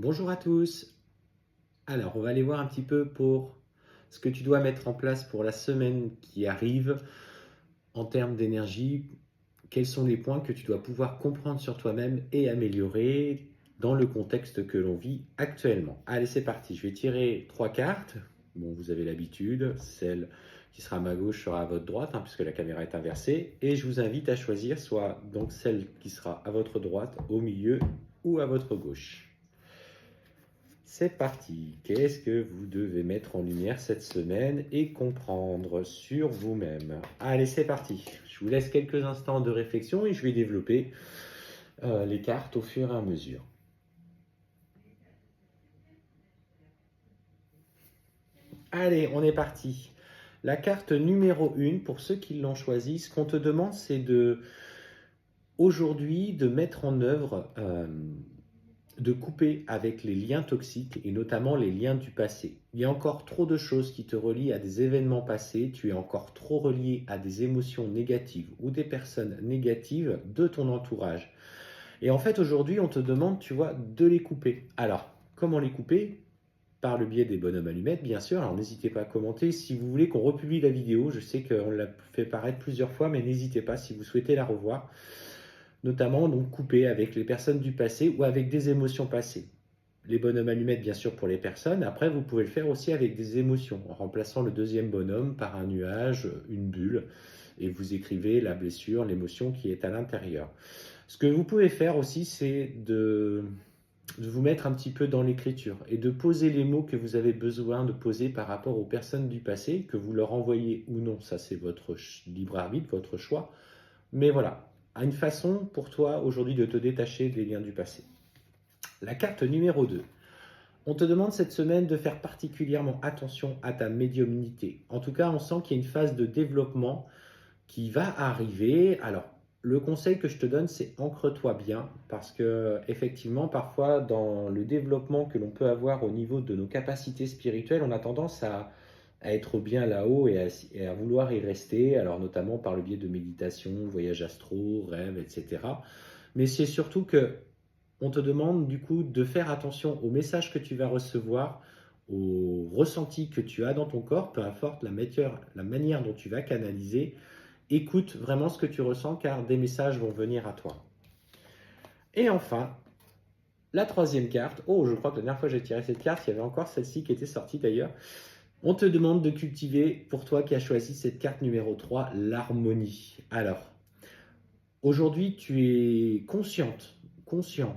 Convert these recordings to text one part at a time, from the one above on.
Bonjour à tous. Alors, on va aller voir un petit peu pour ce que tu dois mettre en place pour la semaine qui arrive en termes d'énergie. Quels sont les points que tu dois pouvoir comprendre sur toi-même et améliorer dans le contexte que l'on vit actuellement. Allez, c'est parti. Je vais tirer trois cartes. Bon, vous avez l'habitude. Celle qui sera à ma gauche sera à votre droite, puisque la caméra est inversée. Et je vous invite à choisir soit donc celle qui sera à votre droite, au milieu ou à votre gauche. C'est parti. Qu'est-ce que vous devez mettre en lumière cette semaine et comprendre sur vous-même? Allez, c'est parti. Je vous laisse quelques instants de réflexion et je vais développer les cartes au fur et à mesure. Allez, on est parti. La carte numéro 1, pour ceux qui l'ont choisie, ce qu'on te demande, c'est aujourd'hui de mettre en œuvre de couper avec les liens toxiques et notamment les liens du passé. Il y a encore trop de choses qui te relient à des événements passés, tu es encore trop relié à des émotions négatives ou des personnes négatives de ton entourage. Et en fait, aujourd'hui, on te demande, tu vois, de les couper. Alors, comment les couper? Par le biais des bonhommes allumettes, bien sûr. Alors, n'hésitez pas à commenter si vous voulez qu'on republie la vidéo. Je sais qu'on l'a fait paraître plusieurs fois, mais n'hésitez pas si vous souhaitez la revoir, notamment donc couper avec les personnes du passé ou avec des émotions passées. Les bonhommes allumettes, bien sûr, pour les personnes. Après, vous pouvez le faire aussi avec des émotions, en remplaçant le deuxième bonhomme par un nuage, une bulle, et vous écrivez la blessure, l'émotion qui est à l'intérieur. Ce que vous pouvez faire aussi, c'est de vous mettre un petit peu dans l'écriture et de poser les mots que vous avez besoin de poser par rapport aux personnes du passé, que vous leur envoyez ou non. Ça, c'est votre libre arbitre, votre choix. Mais voilà, une façon pour toi aujourd'hui de te détacher des liens du passé. La carte numéro 2. On te demande cette semaine de faire particulièrement attention à ta médiumnité. En tout cas, on sent qu'il y a une phase de développement qui va arriver. Alors, le conseil que je te donne, c'est ancre-toi bien parce que effectivement, parfois, dans le développement que l'on peut avoir au niveau de nos capacités spirituelles, on a tendance à être bien là-haut et à vouloir y rester, alors notamment par le biais de méditation, voyages astro, rêves, etc. Mais c'est surtout que on te demande du coup de faire attention aux messages que tu vas recevoir, aux ressentis que tu as dans ton corps, peu importe la manière dont tu vas canaliser. Écoute vraiment ce que tu ressens car des messages vont venir à toi. Et enfin, la troisième carte. Oh, je crois que la dernière fois que j'ai tiré cette carte, il y avait encore celle-ci qui était sortie d'ailleurs. On te demande de cultiver, pour toi qui as choisi cette carte numéro 3, l'harmonie. Alors, aujourd'hui, tu es conscient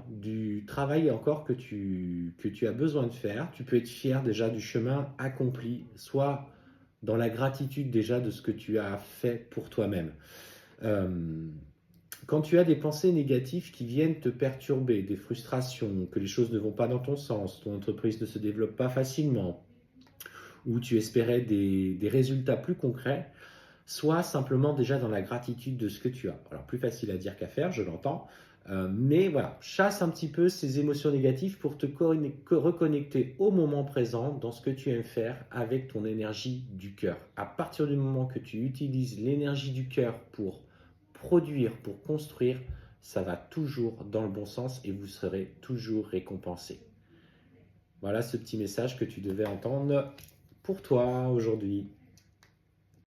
du travail encore que tu as besoin de faire. Tu peux être fier déjà du chemin accompli, soit dans la gratitude déjà de ce que tu as fait pour toi-même. Euh, Quand tu as des pensées négatives qui viennent te perturber, des frustrations, que les choses ne vont pas dans ton sens, ton entreprise ne se développe pas facilement, ou tu espérais des résultats plus concrets, sois simplement déjà dans la gratitude de ce que tu as. Alors plus facile à dire qu'à faire, je l'entends, mais voilà, chasse un petit peu ces émotions négatives pour te reconnecter au moment présent dans ce que tu aimes faire avec ton énergie du cœur. À partir du moment que tu utilises l'énergie du cœur pour produire, pour construire, ça va toujours dans le bon sens et vous serez toujours récompensé. Voilà ce petit message que tu devais entendre pour toi aujourd'hui.